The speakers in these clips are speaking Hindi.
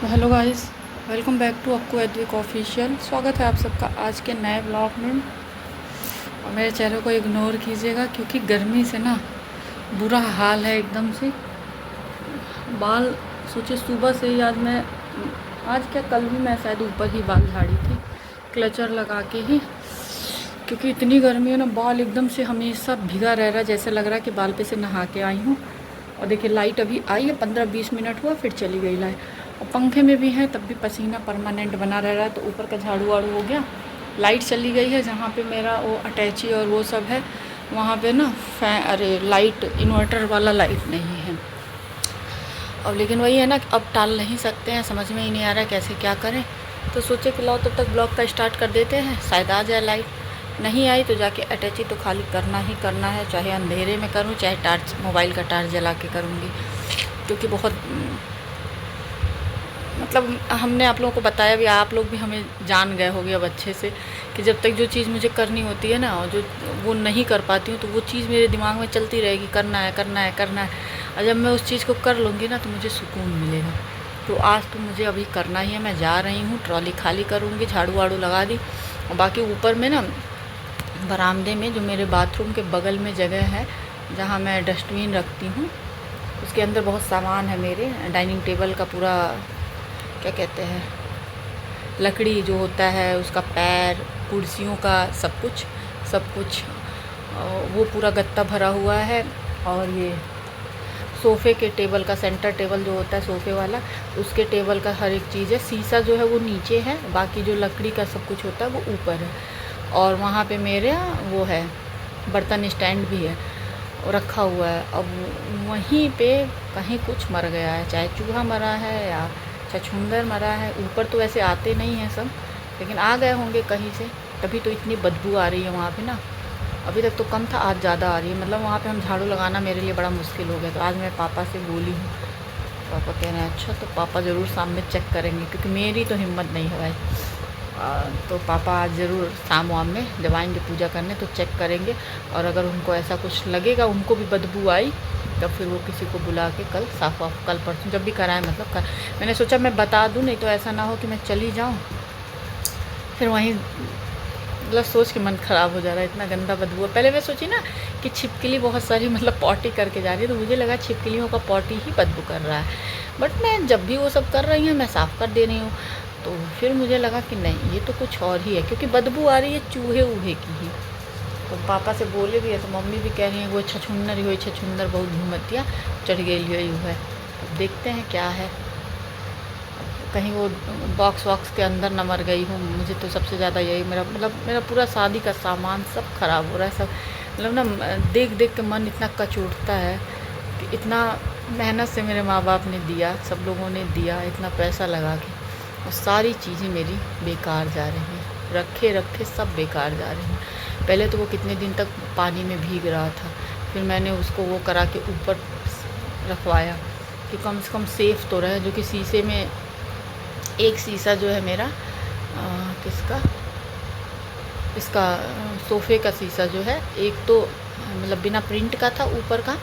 Hello guys, welcome back to Akku Edvik official. स्वागत है आप सबका आज के नए ब्लॉग में। और मेरे चेहरे को इग्नोर कीजिएगा क्योंकि गर्मी से ना बुरा हाल है एकदम से। बाल सोचे सुबह से ही आज क्या कल भी मैं शायद ऊपर ही बाल झाड़ी थी क्लचर लगा के ही, क्योंकि इतनी गर्मी है ना, बाल एकदम से हमेशा भिगा रह रहा है, जैसे लग रहा है कि बाल पे से नहा के आई हूँ। और देखिए लाइट अभी आई है, 15-20 मिनट हुआ फिर चली गई लाइट। और पंखे में भी है तब भी पसीना परमानेंट बना रह रहा है। तो ऊपर का झाड़ू वाड़ू हो गया, लाइट चली गई है। जहाँ पे मेरा वो अटैची और वो सब है वहाँ पे ना लाइट इन्वर्टर वाला लाइट नहीं है। अब लेकिन वही है ना, अब टाल नहीं सकते हैं, समझ में ही नहीं आ रहा है कैसे क्या करें। तो सोचे कि लाओ तब तक ब्लॉग का स्टार्ट कर देते हैं, शायद आ जाए लाइट। नहीं आई तो जाके अटैची तो खाली करना ही करना है, चाहे अंधेरे में करूँ चाहे टार्च मोबाइल का टार्च जला के करूँगी। क्योंकि बहुत मतलब हमने आप लोगों को बताया भी, आप लोग भी हमें जान गए होगे अब अच्छे से कि जब तक जो चीज़ मुझे करनी होती है ना और जो वो नहीं कर पाती हूँ तो वो चीज़ मेरे दिमाग में चलती रहेगी, करना है करना है करना है। और जब मैं उस चीज़ को कर लूँगी ना तो मुझे सुकून मिलेगा। तो आज तो मुझे अभी करना ही है, मैं जा रही हूँ, ट्रॉली खाली करूँगी, झाड़ू वाड़ू लगा दी। और बाकी ऊपर में ना बरामदे में जो मेरे बाथरूम के बगल में जगह है जहाँ मैं डस्टबिन रखती हूँ, उसके अंदर बहुत सामान है मेरे। डाइनिंग टेबल का पूरा क्या कहते हैं, लकड़ी जो होता है उसका पैर, कुर्सियों का सब कुछ वो पूरा गत्ता भरा हुआ है। और ये सोफ़े के टेबल का सेंटर टेबल जो होता है सोफ़े वाला, उसके टेबल का हर एक चीज़ है। शीशा जो है वो नीचे है, बाकी जो लकड़ी का सब कुछ होता है वो ऊपर है। और वहाँ पे मेरे वो है बर्तन स्टैंड भी है रखा हुआ है। अब वहीं पे कहीं कुछ मर गया है, चाहे चूहा मरा है या छछूंदर मरा है। ऊपर तो वैसे आते नहीं हैं सब, लेकिन आ गए होंगे कहीं से, तभी तो इतनी बदबू आ रही है वहाँ पे ना। अभी तक तो कम था, आज ज़्यादा आ रही है। मतलब वहाँ पे हम झाड़ू लगाना मेरे लिए बड़ा मुश्किल हो गया। तो आज मैं पापा से बोली हूँ, पापा कह रहे हैं अच्छा, तो पापा ज़रूर सामने चेक करेंगे क्योंकि मेरी तो हिम्मत नहीं है भाई। तो पापा आज ज़रूर शाम वाम में जब आएंगे पूजा करने तो चेक करेंगे। और अगर उनको ऐसा कुछ लगेगा, उनको भी बदबू आई, तब फिर वो किसी को बुला के कल साफ वाफ, कल परसों जब भी कराएं मतलब कर। मैंने सोचा मैं बता दूं, नहीं तो ऐसा ना हो कि मैं चली जाऊं फिर वहीं, मतलब सोच के मन ख़राब हो जा रहा है, इतना गंदा बदबू है। पहले मैं सोची ना कि छिपकली बहुत सारी मतलब पॉटी करके जा रही है, तो मुझे लगा छिपकलियों का पॉटी ही बदबू कर रहा है। बट मैं जब भी वो सब कर रही हैं मैं साफ़ कर दे रही हूँ। तो फिर मुझे लगा कि नहीं, ये तो कुछ और ही है, क्योंकि बदबू आ रही है चूहे ऊहे की ही। तो पापा से बोले भी है तो मम्मी भी कह रही है वो छछुंदर ही हो, छछुंदर बहुत घूमतिया चढ़ गई यू है। अब देखते हैं क्या है, कहीं वो बॉक्स वॉक्स के अंदर न मर गई हूँ। मुझे तो सबसे ज़्यादा यही मेरा पूरा शादी का सामान सब ख़राब हो रहा है सब। मतलब ना देख देख के मन इतना कच उठता है कि इतना मेहनत से मेरे माँ बाप ने दिया, सब लोगों ने दिया, इतना पैसा लगा के, और सारी चीज़ें मेरी बेकार जा रही हैं, रखे रखे सब बेकार जा रही हैं। पहले तो वो कितने दिन तक पानी में भीग रहा था, फिर मैंने उसको वो करा के ऊपर रखवाया कि कम से कम सेफ़ तो रहे। जो कि शीशे में एक शीशा जो है मेरा किसका, इसका सोफ़े का शीशा जो है, एक तो मतलब बिना प्रिंट का था, ऊपर का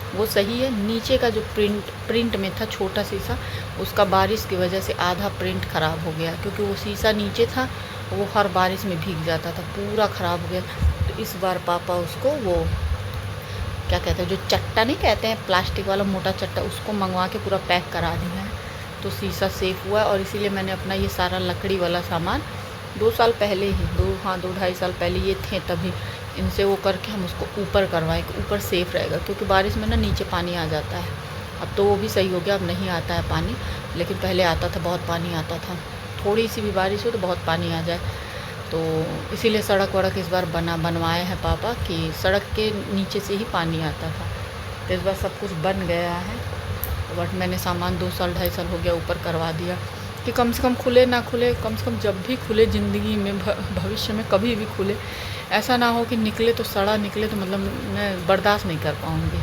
वो सही है, नीचे का जो प्रिंट में था छोटा शीशा, उसका बारिश की वजह से आधा प्रिंट ख़राब हो गया। क्योंकि वो शीशा नीचे था, वो हर बारिश में भीग जाता था, पूरा ख़राब हो गया। तो इस बार पापा उसको वो क्या कहते हैं, जो चट्टा नहीं कहते हैं, प्लास्टिक वाला मोटा चट्टा, उसको मंगवा के पूरा पैक करा दिया है। तो शीशा सेफ़ हुआ है। और इसीलिए मैंने अपना ये सारा लकड़ी वाला सामान 2 साल पहले ही, 2-2.5 साल पहले ये थे, तभी इनसे वो करके हम उसको ऊपर करवाएं कि ऊपर सेफ़ रहेगा। क्योंकि बारिश में ना नीचे पानी आ जाता है। अब तो वो भी सही हो गया, अब नहीं आता है पानी, लेकिन पहले आता था, बहुत पानी आता था। थोड़ी सी भी बारिश हो तो बहुत पानी आ जाए। तो इसीलिए सड़क वड़क इस बार बनवाए हैं पापा कि सड़क के नीचे से ही पानी आता था। तो इस बार सब कुछ बन गया है। बट मैंने सामान 2 साल 2.5 साल हो गया ऊपर करवा दिया कि कम से कम खुले ना खुले, कम से कम जब भी खुले ज़िंदगी में, भविष्य में कभी भी खुले, ऐसा ना हो कि निकले तो सड़ा निकले, तो मतलब मैं बर्दाश्त नहीं कर पाऊँगी।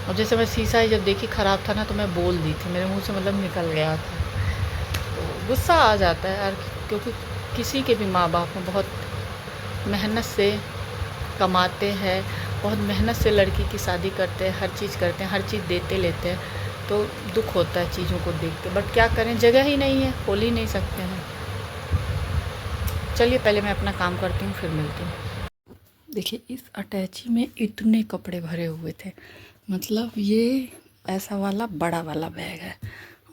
और जैसे मैं शीशा ही जब देखी ख़राब था ना तो मैं बोल दी थी, मेरे मुंह से मतलब निकल गया था। तो गुस्सा आ जाता है यार, क्योंकि किसी के भी माँ बाप में बहुत मेहनत से कमाते हैं, बहुत मेहनत से लड़की की शादी करते हैं, हर चीज़ करते हैं, हर चीज़ देते लेते हैं। तो दुख होता है चीज़ों को देख के, बट क्या करें, जगह ही नहीं है, खोल ही नहीं सकते हैं। चलिए पहले मैं अपना काम करती हूँ, फिर मिलती हूँ। देखिए इस अटैची में इतने कपड़े भरे हुए थे, मतलब ये ऐसा वाला बड़ा वाला बैग है।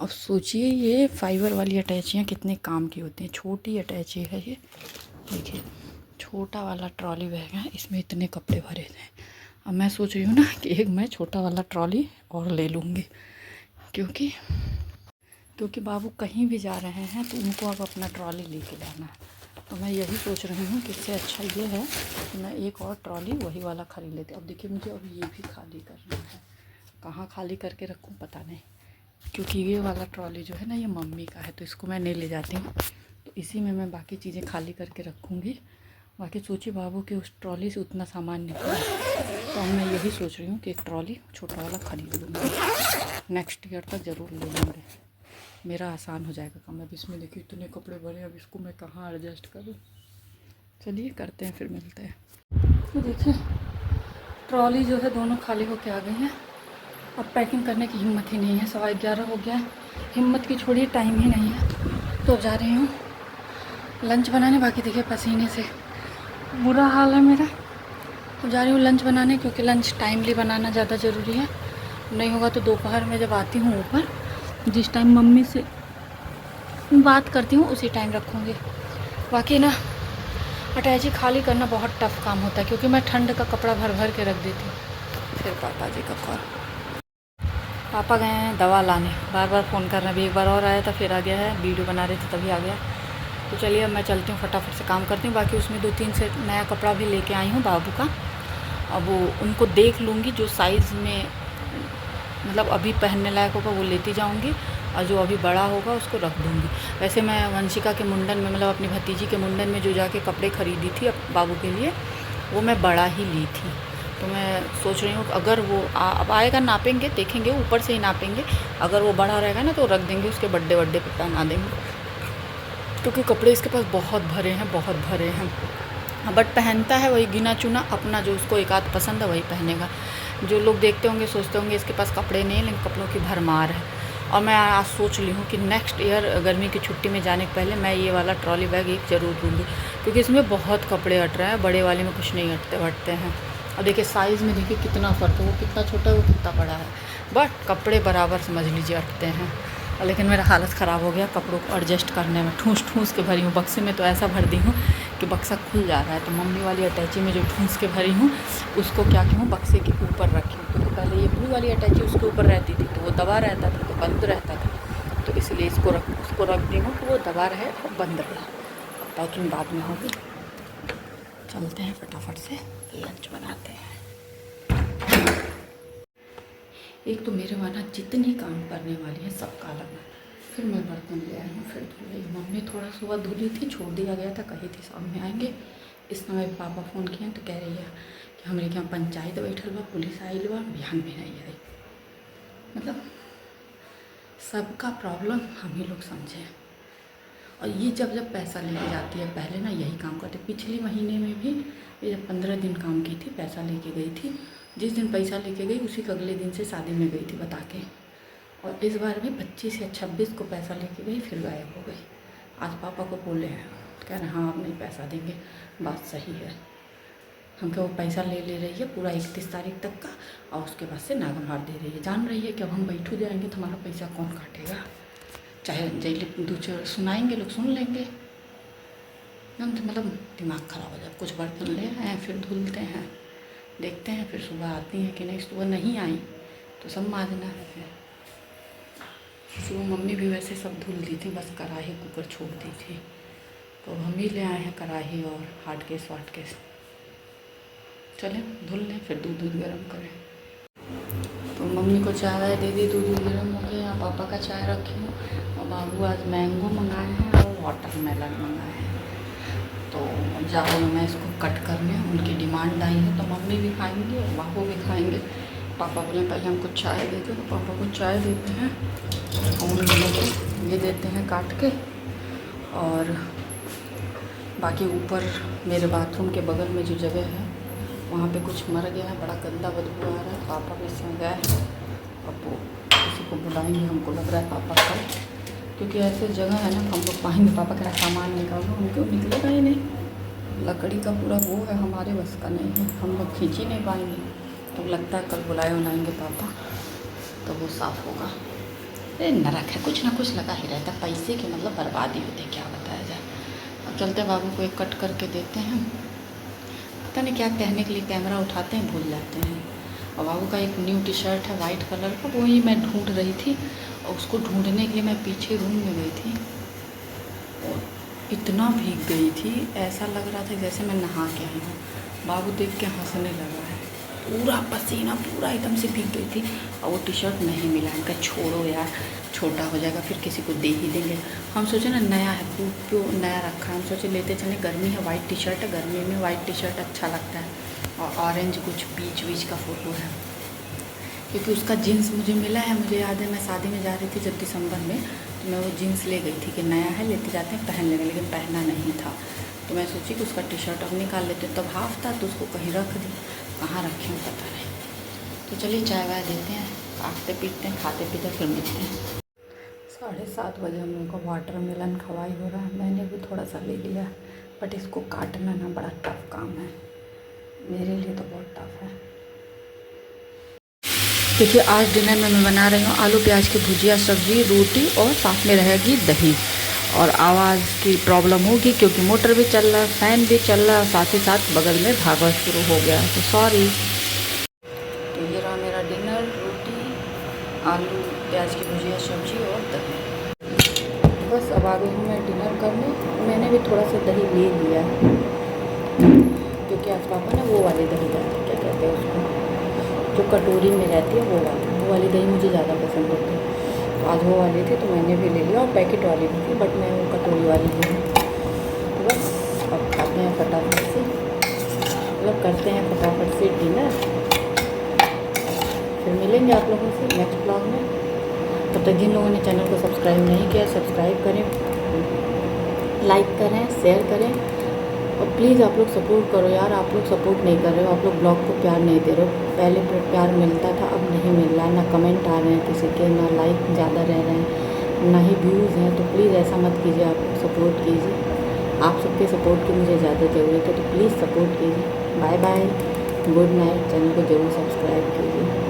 अब सोचिए ये फाइबर वाली अटैचियाँ कितने काम की होती हैं। छोटी अटैची है ये, देखिए छोटा वाला ट्रॉली बैग है, इसमें इतने कपड़े भरे थे। अब मैं सोच रही हूँ ना कि एक मैं छोटा वाला ट्रॉली और ले लूँगी, क्योंकि बाबू कहीं भी जा रहे हैं तो उनको अब अपना ट्रॉली लेके जाना है। तो मैं यही सोच रही हूँ कि इससे अच्छा ये है कि मैं एक और ट्रॉली वही वाला ख़रीद लेती। अब देखिए मुझे अब ये भी खाली करना है, कहाँ खाली करके रखूँ पता नहीं, क्योंकि ये वाला ट्रॉली जो है ना ये मम्मी का है, तो इसको मैं नहीं ले जाती हूँ, तो इसी में मैं बाकी चीज़ें खाली करके रखूँगी। बाकी सोचिए बाबू के उस ट्रॉली से उतना सामान निकला, तो अब मैं यही सोच रही हूँ कि एक ट्रॉली छोटा वाला ख़रीद लूँगी, नेक्स्ट ईयर तक ज़रूर ले लूँगी, मेरा आसान हो जाएगा काम। अब इसमें देखिए इतने कपड़े भरे, अब इसको मैं कहाँ एडजस्ट करूँ। चलिए करते हैं, फिर मिलते हैं। तो देखिए ट्रॉली जो है दोनों खाली होके आ गई हैं। अब पैकिंग करने की हिम्मत ही नहीं है, 11:15 हो गया है, हिम्मत की छोड़िए टाइम ही नहीं है। तो जा रही हूँ लंच बनाने। बाकी देखिए पसीने से बुरा हाल है मेरा, तो जा रही हूँ लंच बनाने, क्योंकि लंच टाइमली बनाना ज़्यादा ज़रूरी है। नहीं होगा तो दोपहर में जब आती हूँ ऊपर, जिस टाइम मम्मी से बात करती हूँ उसी टाइम रखूँगी। बाकी ना अटैची खाली करना बहुत टफ़ काम होता है, क्योंकि मैं ठंड का कपड़ा भर भर के रख देती हूँ। फिर पापा जी का कॉल, पापा गए हैं दवा लाने, बार बार फ़ोन कर रहे हैं। अभी एक बार और आया था, फिर आ गया है, वीडियो बना रहे थे तभी आ गया। तो चलिए अब मैं चलती हूँ, फटाफट से काम करती हूँ। बाकी उसमें 2-3 सेट नया कपड़ा भी लेके आई हूँ बाबू का, अब वो उनको देख लूँगी, जो साइज़ में मतलब अभी पहनने लायक होगा वो लेती जाऊँगी, और जो अभी बड़ा होगा उसको रख दूँगी। वैसे मैं वंशिका के मुंडन में, मतलब अपनी भतीजी के मुंडन में जो जाके कपड़े ख़रीदी थी अब बाबू के लिए, वो मैं बड़ा ही ली थी। तो मैं सोच रही हूँ अगर वो अब आएगा, नापेंगे, देखेंगे, ऊपर से ही नापेंगे, अगर वो बड़ा रहेगा ना तो रख देंगे, उसके बर्थडे पे पहना देंगे, क्योंकि कपड़े इसके पास बहुत भरे हैं, बहुत भरे हैं। बट पहनता है वही गिना चुना अपना, जो उसको एक आध पसंद है वही पहनेगा। जो लोग देखते होंगे सोचते होंगे इसके पास कपड़े नहीं हैं, लेकिन कपड़ों की भरमार है। और मैं आज सोच ली हूँ कि नेक्स्ट ईयर गर्मी की छुट्टी में जाने के पहले मैं ये वाला ट्रॉली बैग एक ज़रूर लूँगी, क्योंकि इसमें बहुत कपड़े अट रहे हैं, बड़े वाले में कुछ नहीं अटते हैं। और देखिए साइज़ में देखिए कितना फ़र्क है, वो कितना छोटा है वो कितना बड़ा है, बट कपड़े बराबर समझ लीजिए अटते हैं। लेकिन मेरा हालत ख़राब हो गया कपड़ों को एडजस्ट करने में, ठूँस ठूँस के भरी हूँ। बक्से में तो ऐसा भर दी हूँ कि बक्सा खुल जा रहा है, तो मम्मी वाली अटैची में जो ठूँस के भरी हूँ उसको क्या की हूँ, बक्से के ऊपर रखी हूँ, क्योंकि पहले ये ब्लू वाली अटैची उसके ऊपर रहती थी तो वो दबा रहता था, तो बंद रहता था, तो इसलिए उसको रख दी हूँ कि वो दबा रहे और बंद रहे। पैकिंग बाद में होगी। चलते हैं फटाफट से लंच बनाते हैं। एक तो मेरे वहाँ जितनी काम करने वाली है सब काला है। फिर मैं बर्तन ले आई हूँ, फिर धुल रही। मम्मी थोड़ा सुबह धुली थी, छोड़ दिया गया था, कही थी शाम में आएंगे। इस समय पापा फ़ोन किए तो कह रही है कि हमारे यहाँ पंचायत बैठल बा, पुलिस आई बा, बिहान में नहीं आई। मतलब सबका प्रॉब्लम हम ही लोग समझें। और ये जब पैसा लेके जाती है, पहले ना यही काम करते। पिछले महीने में भी ये 15 दिन काम की थी, पैसा लेके गई थी। जिस दिन पैसा लेके गई उसी के अगले दिन से शादी में गई थी बता के। और इस बार भी 25 या 26 को पैसा लेके गई, फिर गायब हो गई। आज पापा को बोले हैं, कह रहे हाँ आप नहीं पैसा देंगे, बात सही है। हम क्या वो पैसा ले रही है पूरा 31 तारीख तक का, और उसके बाद से नागा मार दे रही है। जान रही है कि अब हम बैठू जाएंगे तो हमारा पैसा कौन काटेगा, चाहे जैसे दूसरे सुनाएंगे लोग सुन लेंगे। मतलब दिमाग ख़राब हो जाए। कुछ बर्तन ले आए हैं, फिर धुलते हैं, देखते हैं फिर सुबह आती हैं कि नहीं। सुबह नहीं आई तो सब मांजना है। सुबह मम्मी भी वैसे सब धुल दी थी, बस कढ़ाई कुकर छोड़ दी थी, तो हम ही ले आए हैं कढ़ाई और हार्ड केस वाट केस। चलें धुल लें, फिर दूध गर्म करें। तो मम्मी को चाय दे दी, दूध गर्म हो गया। पापा का चाय रखी हूँ, और बाबू आज मैंगो मंगाए हैं और वाटरमेलन मंगाए हैं। तो जा रही हूँ मैं इसको कट करने, उनकी डिमांड आई है, तो मम्मी भी खाएंगे और बाबू भी खाएंगे। पापा बोले पहले हमको चाय दे दो, तो पापा को चाय देते हैं और उन लोगों को ये देते हैं काट के। और बाकी ऊपर मेरे बाथरूम के बगल में जो जगह है वहाँ पे कुछ मर गया है, बड़ा गंदा बदबू आ रहा है। पापा भी इसमें गए हैं, अब वो किसी को बुलाएंगे हमको लग रहा है पापा कल, क्योंकि ऐसे जगह है ना हम लोग पाएंगे। पापा कह रहे सामान निकालो, हमको निकलेगा ही नहीं, लकड़ी का पूरा वो है, हमारे बस का नहीं है, हम लोग खींच ही नहीं पाएंगे। तो लगता है कल बुलाएंगे पापा तो वो साफ़ होगा। अरे नरक है, कुछ ना कुछ लगा ही रहता है, पैसे की मतलब बर्बादी होती है, क्या बताया जाए। अब चलते बाबू को एक कट करके देते हैं, पता नहीं क्या कहने के लिए कैमरा उठाते हैं भूल जाते हैं। और बाबू का एक न्यू टी शर्ट है वाइट कलर का, वही मैं ढूंढ रही थी और उसको ढूंढने के लिए मैं पीछे रूम में गई थी और इतना भीग गई थी, ऐसा लग रहा था जैसे मैं नहा के आई हूँ। बाबू देख के हंसने लगा है, पूरा पसीना पूरा एकदम से भीग गई थी और वो टी शर्ट नहीं मिला। इनका छोड़ो यार, छोटा हो जाएगा फिर किसी को दे ही देंगे। हम सोचे ना नया है, क्यों नया रखा है, हम सोचे लेते चले, गर्मी है, वाइट टी शर्ट है, गर्मी में वाइट टी शर्ट अच्छा लगता है। और ऑरेंज कुछ बीच बीच का फ़ोटो है, क्योंकि उसका जीन्स मुझे मिला है। मुझे याद है मैं शादी में जा रही थी जब दिसंबर में, तो मैं वो जीन्स ले गई थी कि नया है लेते जाते हैं पहन लेंगे, लेकिन पहना नहीं था। तो मैं सोची कि उसका टी शर्ट अब निकाल लेते, तब हाफ था तो उसको कहीं रख दी, कहाँ रखे हूँ पता नहीं। तो चलिए चाय वाय देते हैं, आखते पीते हैं, खाते पीते फिर मिलते हैं। 7:30 बजे हम लोग का वाटरमेलन खवाई हो रहा है, मैंने भी थोड़ा सा ले लिया, बट इसको काटना ना बड़ा टफ काम है, मेरे लिए तो बहुत टफ है। देखिए आज डिनर में मैं बना रही हूँ आलू प्याज की भुजिया, सब्जी, रोटी और साथ में रहेगी दही। और आवाज़ की प्रॉब्लम होगी क्योंकि मोटर भी चल रहा है, फ़ैन भी चल रहा है, साथ ही साथ बगल में भागवत शुरू हो गया, तो सॉरी। तो ये रहा मेरा डिनर, रोटी, आलू प्याज की भुजिया, सब्जी और दही। बस अब आ गई हूँ मैं डिनर करने। मैंने भी थोड़ा सा दही ले लिया क्योंकि आज पापा ने वो वाली दही लाए थे, क्या कहते हैं उसको, जो कटोरी में रहती है वो वाली दही मुझे ज़्यादा पसंद होती है। तो आज वो वाली थी तो मैंने भी ले लिया, और पैकेट वाली भी थी, बट मैं वो कटोरी वाली ली हूँ। तो बस अब खाते हैं फटाफट से, मतलब करते हैं फटाफट से डिनर, फिर मिलेंगे आप लोगों से नेक्स्ट ब्लॉग में। तब तक जिन लोगों ने चैनल को सब्सक्राइब नहीं किया सब्सक्राइब करें, लाइक करें, शेयर करें, और प्लीज़ आप लोग सपोर्ट करो यार। आप लोग सपोर्ट नहीं कर रहे हो, आप लोग ब्लॉग को प्यार नहीं दे रहे हो। पहले प्यार मिलता था, अब नहीं मिल रहा है, ना कमेंट आ रहे हैं किसी के, ना लाइक ज़्यादा रह रहे हैं, ना ही व्यूज़ हैं। तो प्लीज़ ऐसा मत कीजिए, आप सपोर्ट कीजिए, आप सबके सपोर्ट की मुझे ज़्यादा ज़रूरत है, तो प्लीज़ सपोर्ट कीजिए। Bye bye, good night, channel को ज़रूर सब्सक्राइब कीजिए।